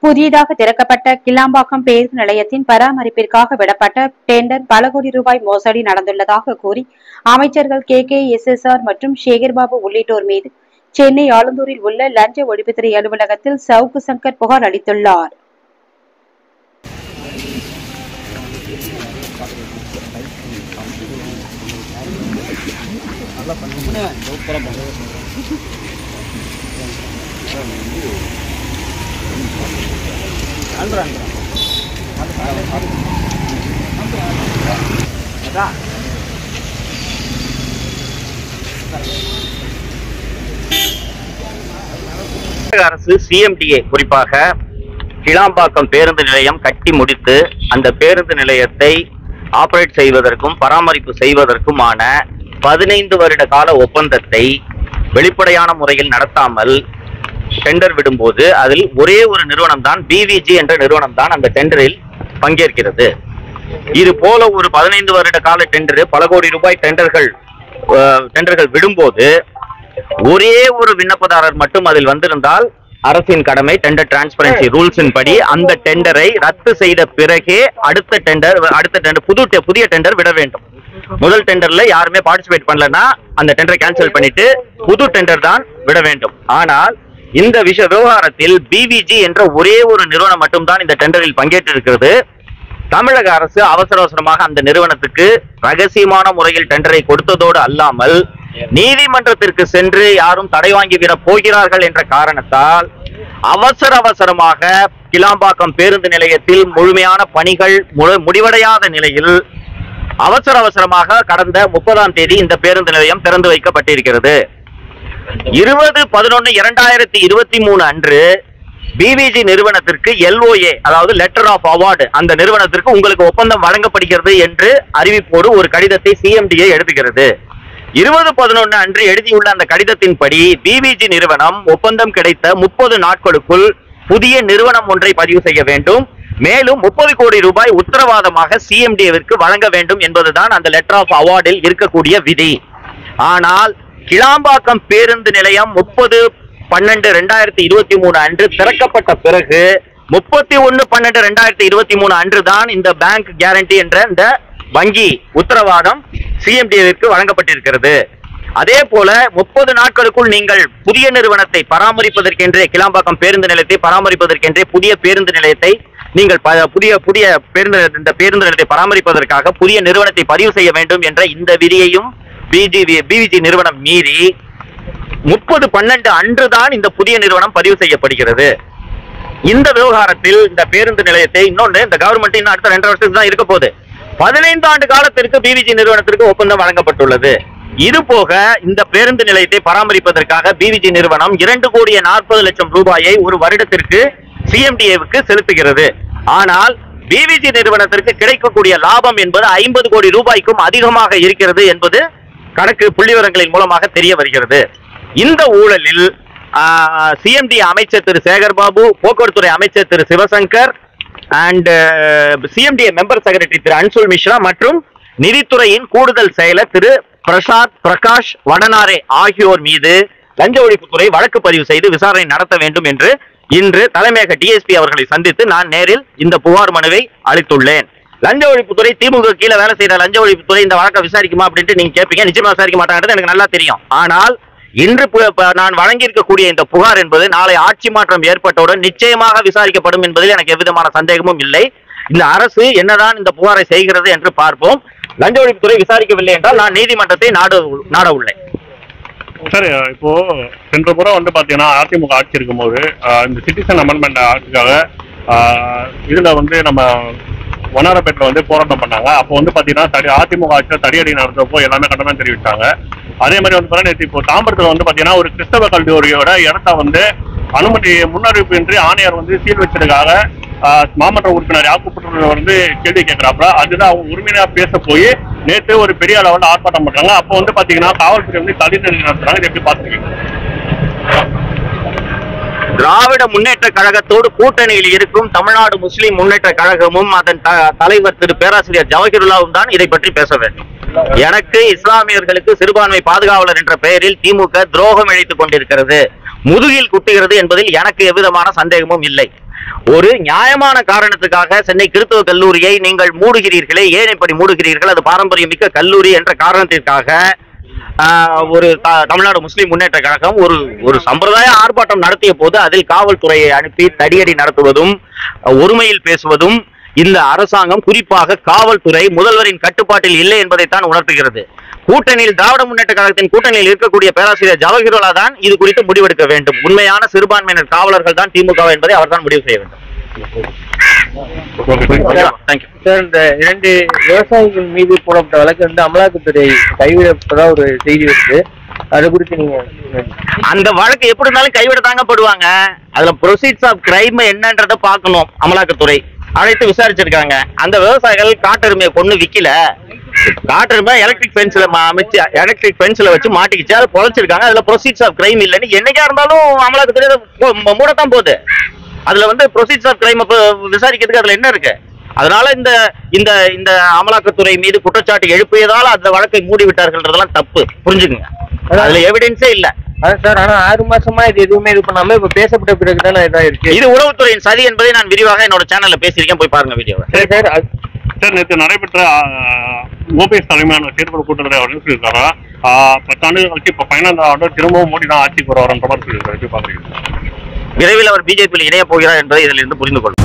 புதியதாக திறக்கப்பட்ட கிளாம்பாக்கம் பேருந்து நிலையத்தின் பராமரிப்பிற்காக விடப்பட்ட டெண்டர் பல கோடி ரூபாய் மோசடி நடந்துள்ளதாக கூறி அமைச்சர்கள் KKSSR மற்றும் சேகர்பாபு உள்ளிட்டோர் மீது சென்னை ஆலந்தூரில் உள்ள லஞ்ச ஒழிப்புத்துறை அலுவலகத்தில் சவுக்கு சங்கர் புகார் அளித்துள்ளார். அரசு CMDA குறிப்பாக கிளாம்பாக்கம் பேருந்து நிலையம் கட்டி முடித்து அந்த பேருந்து நிலையத்தை ஆபரேட் செய்வதற்கும் பராமரிப்பு செய்வதற்குமான 15 வருட கால ஒப்பந்தத்தை வெளிப்படையான முறையில் நடத்தாமல் டெண்டர் விடும்போது அதில் ஒரே ஒரு நிறுவனம் தான் BVG என்ற நிறுவனம் தான் அந்த டெண்டரில் பங்கேற்கிறது. இது போல ஒரு 15 வருட கால டெண்டர் பல கோடி ரூபாய் டெண்டர்கள் விடும்போது ஒரே ஒரு விண்ணப்பதாரர் மட்டும் அதில் வந்திருந்தால் அரசின் கடமை டெண்டர் டிரான்ஸ்பரன்சி ரூல்ஸின் படி அந்த டெண்டரை ரத்து செய்த பிறகே அடுத்த டெண்டர் புதிய டெண்டர் விட வேண்டும். முதல் டெண்டர்ல யாருமே பார்ட்டிசிபேட் பண்ணலன்னா அந்த டெண்டரை கேன்சல் பண்ணிட்டு புது டெண்டர் தான் விட வேண்டும். ஆனால் இந்த விவகாரத்தில் BVG என்ற ஒரே ஒரு நிறுவனம் மட்டும்தான் இந்த டெண்டரில் பங்கேற்றிருக்கிறது. தமிழக அரசு அவசரமாக அந்த நிறுவனத்துக்கு ரகசியமான முறையில் டெண்டரை கொடுத்ததோடு அல்லாமல் நீதிமன்றத்திற்கு சென்று யாரும் தடை வாங்கிவிட போகிறார்கள் என்ற காரணத்தால் அவசரமாக கிளாம்பாக்கம் பேருந்து நிலையத்தில் முழுமையான பணிகள் முடிவடையாத நிலையில் அவசரமாக கடந்த 30ஆம் தேதி இந்த பேருந்து நிலையம் திறந்து வைக்கப்பட்டிருக்கிறது. 20/11/2023 அன்று BVG நிறுவனத்திற்கு LOA அதாவது லெட்டர் ஆஃப் அவார்டு அந்த நிறுவனத்திற்கு உங்களுக்கு ஒப்பந்தம் வழங்கப்படுகிறது என்று அறிவிப்போடு ஒரு கடிதத்தை CMDA எழுதுகிறது. 20/11 அன்று எழுதியுள்ள அந்த கடிதத்தின்படி BVG நிறுவனம் ஒப்பந்தம் கிடைத்த 30 நாட்களுக்குள் புதிய நிறுவனம் ஒன்றை பதிவு செய்ய வேண்டும், மேலும் 30 கோடி ரூபாய் உத்தரவாதமாக CMDAவிற்கு வழங்க வேண்டும் என்பதுதான் அந்த லெட்டர் ஆஃப் அவார்டில் இருக்கக்கூடிய விதி. ஆனால் கிளாம்பாக்கம் பேருந்து நிலையம் 30/12/2023 அன்று திறக்கப்பட்ட பிறகு 31/12/2023 அன்று தான் இந்த பேங்க் கேரண்டி என்ற இந்த வங்கி உத்தரவாதம் CMDAவிற்கு வழங்கப்பட்டிருக்கிறது. அதே போல 30 நாட்களுக்குள் நீங்கள் புதிய நிறுவனத்தை பராமரிப்பதற்கென்றே கிளாம்பாக்கம் பேருந்து நிலையத்தை பராமரிப்பதற்கென்றே புதிய பேருந்து நிலையத்தை நீங்கள் புதிய பேருந்து நிலையத்தை பராமரிப்பதற்காக புதிய நிறுவனத்தை பதிவு செய்ய வேண்டும் என்ற இந்த விதியையும் BVG நிறுவனம் மீறி 30/12 அன்றுதான் இந்த புதிய நிறுவனம் பதிவு செய்யப்படுகிறது. இந்த விவகாரத்தில் இந்த பேருந்து நிலையத்தை இன்னொன்று இந்த கவர்மெண்ட் இன்னும் அடுத்த 2 வருஷத்துக்கு தான் இருக்க போகுது. 15 ஆண்டு காலத்திற்கு BVG நிறுவனத்திற்கு ஒப்பந்தம் வழங்கப்பட்டுள்ளது. இது போக இந்த பேருந்து நிலையத்தை பராமரிப்பதற்காக BVG நிறுவனம் 2,40,00,000 ரூபாயை ஒரு வருடத்திற்கு CMDAவுக்கு செலுத்துகிறது. ஆனால் BVG நிறுவனத்திற்கு கிடைக்கக்கூடிய லாபம் என்பது 50 கோடி ரூபாய்க்கும் அதிகமாக இருக்கிறது என்பது கணக்கு புள்ளிவிவரங்களின் மூலமாக தெரிய வருகிறது. இந்த ஊழலில் CMDA அமைச்சர் திரு சேகர்பாபு, போக்குவரத்துறை அமைச்சர் Thiru Sivasankar and CMDA member secretary Thiru Anshul Mishra மற்றும் நிதித்துறையின் கூடுதல் செயலர் திரு பிரகாஷ் வடனாரே ஆகியோர் மீது லஞ்ச ஒழிப்புத்துறை வழக்கு பதிவு செய்து விசாரணை நடத்த வேண்டும் என்று இன்று தலைமையக DSP அவர்களை சந்தித்து நான் நேரில் இந்த புகார் மனுவை அளித்துள்ளேன். லஞ்ச ஒழிப்புத்துறை திமுக கீழே வேலை செய்யற லஞ்ச ஒழிப்புத்துறை இந்த வழக்கை விசாரிக்குமா அப்படின்ட்டு நீங்க கேட்பீங்க. நிச்சயமா விசாரிக்க மாட்டாங்கிறது எனக்கு நல்லா தெரியும். ஆனால் இன்று நான் வழங்கியிருக்கக்கூடிய இந்த புகார் என்பது நாளை ஆட்சி மாற்றம் ஏற்பட்டவுடன் நிச்சயமாக விசாரிக்கப்படும் என்பதில் எனக்கு எவ்விதமான சந்தேகமும் இல்லை. இந்த அரசு என்னதான் இந்த புகாரை செய்கிறது என்று பார்ப்போம். லஞ்ச ஒழிப்புத்துறை விசாரிக்கவில்லை என்றால் நான் நீதிமன்றத்தை நாட உள்ளேன். சரி, இப்போ சென்ற முறை பாத்தீங்கன்னா அதிமுக ஆட்சி இருக்கும்போது இந்த சிட்டிசன் அமெண்ட்மெண்ட் ஆட்சிக்காக இதுல நம்ம வண்ணாரப்பேட்டில் போராட்டம் பண்ணாங்க. அப்போ பாத்தீங்கன்னா அதிமுக ஆட்சியில் தடியடி நடந்தப்போ எல்லாமே கண்டனம் தெரிவித்தாங்க. அதே மாதிரி நேற்று இப்போ தாம்பரத்தில் பாத்தீங்கன்னா ஒரு கிறிஸ்தவ கல்லூரியோட இடத்த அனுமதி முன்னறிவிப்பு இன்றி ஆணையர் சீல் வச்சதுக்காக மாமன்ற உறுப்பினர் யாக்குப்பட்டவர் கேள்வி கேட்கிறாப்புல. அதுதான் அவங்க உரிமையா பேச போய் நேற்று ஒரு பெரிய அளவில் ஆர்ப்பாட்டம் பண்றாங்க. அப்போ பாத்தீங்கன்னா காவல்துறை தடிநெறி நடத்துறாங்க. இதை எப்படி பாத்துக்கீங்க? திராவிட முன்னேற்ற கழகத்தோடு கூட்டணியில் இருக்கும் தமிழ்நாடு முஸ்லிம் முன்னேற்ற கழகமும் அதன் தலைவர் திரு பேராசிரியர் ஜவஹிருல்லாவும் தான் இதை பற்றி பேச வேண்டும். எனக்கு இஸ்லாமியர்களுக்கு சிறுபான்மை பாதுகாவலர் என்ற பெயரில் திமுக துரோகம் இழைத்துக் கொண்டிருக்கிறது, முதுகில் குட்டுகிறது என்பதில் எனக்கு எவ்விதமான சந்தேகமும் இல்லை. ஒரு நியாயமான காரணத்துக்காக சென்னை கிறிஸ்தவ கல்லூரியை நீங்கள் மூடுகிறீர்களே, ஏன் இப்படி மூடுகிறீர்கள்? அது பாரம்பரியமிக்க கல்லூரி என்ற காரணத்திற்காக ஒரு தமிழ்நாடு முஸ்லிம் முன்னேற்ற கழகம் ஒரு சம்பிரதாய ஆர்ப்பாட்டம் நடத்திய போது அதில் காவல்துறையை அனுப்பி தடியடி நடத்துவதும் ஒருமையில் பேசுவதும் இந்த அரசாங்கம், குறிப்பாக காவல்துறை முதல்வரின் கட்டுப்பாட்டில் இல்லை என்பதைத்தான் உணர்த்துகிறது. கூட்டணியில் திராவிட முன்னேற்ற கழகத்தின் கூட்டணியில் இருக்கக்கூடிய பேராசிரியர் ஜவஹிரோலா தான் இது குறித்து முடிவெடுக்க வேண்டும். உண்மையான சிறுபான்மையினர் காவலர்கள் தான் திமுக என்பதை அவர் தான் முடிவு செய்ய வேண்டும். சார், இந்த 2 விவசாயிகள் மீது போடப்பட்ட வழக்கு வந்து அமலாக்கத்துறை கைவிடப்பட்டதா ஒரு செய்தி வருது. அது குறித்து நீங்க அந்த வழக்கு எப்படி இருந்தாலும் கைவிட தாங்கப்படுவாங்க. அதுல ப்ரொசீட்ஸ் ஆஃப் கிரைம் என்னன்றத பார்க்கணும். அமலாக்கத்துறை அழைத்து விசாரிச்சிருக்காங்க. அந்த விவசாயிகள் காட்டெருமையை கொண்டு விக்கல, காட்டெருமை எலக்ட்ரிக் ஃபென்ஸ்ல அமைச்சு எலக்ட்ரிக் ஃபென்ஸ்ல வச்சு மாட்டிக்கிச்சு, அதை பொழைச்சிருக்காங்க. அதுல ப்ரொசீட்ஸ் ஆஃப் கிரைம் இல்லைன்னு என்னைக்கா இருந்தாலும் அமலாக்கத்துறை மூடத்தான் போகுது. அதுல வந்து ப்ரொசீட்ஸ் ஆஃப் கிரைம் விசாரிக்கிறதுக்கு அதுல என்ன இருக்கு? அதனால இந்த இந்த இந்த அமலாக்கத்துறை மீது குற்றச்சாட்டு எழுப்பியதால அந்த வழக்கை மூடி விட்டார்கள்ன்றதெல்லாம் தப்பு, புரிஞ்சுக்குங்க. அதுல எவிடன்ஸே இல்ல. அதான் சார், ஆனா 6 மாசமா இது எதுவுமே இது பண்ணாம இப்ப பேசப்பட்ட பிறகுதானே இருக்கு. இது உளவுத்துறையின் சதி என்பதை நான் விரிவாக என்னோட சேனல்ல பேசியிருக்கேன், போய் பாருங்க வீடியோவை. சார், நேற்று நடைபெற்ற ஓபிஎஸ் தலைமையான செயற்குழு கூட்டத்தில் அவர் சொல்லியிருக்காரா 10 ஆண்டுகள் கழிச்சு இப்ப 15ஆம் ஆண்டு திரும்பவும் மோடி தான் ஆட்சிக்கு வருவார்ன்ற மாதிரி சொல்லியிருக்காரு. எப்படி பாக்குறீங்க? விரைவில் அவர் பிஜேபியில் இணைய போகிறார் என்பதை இதில் இருந்து புரிந்து கொள்ளும்.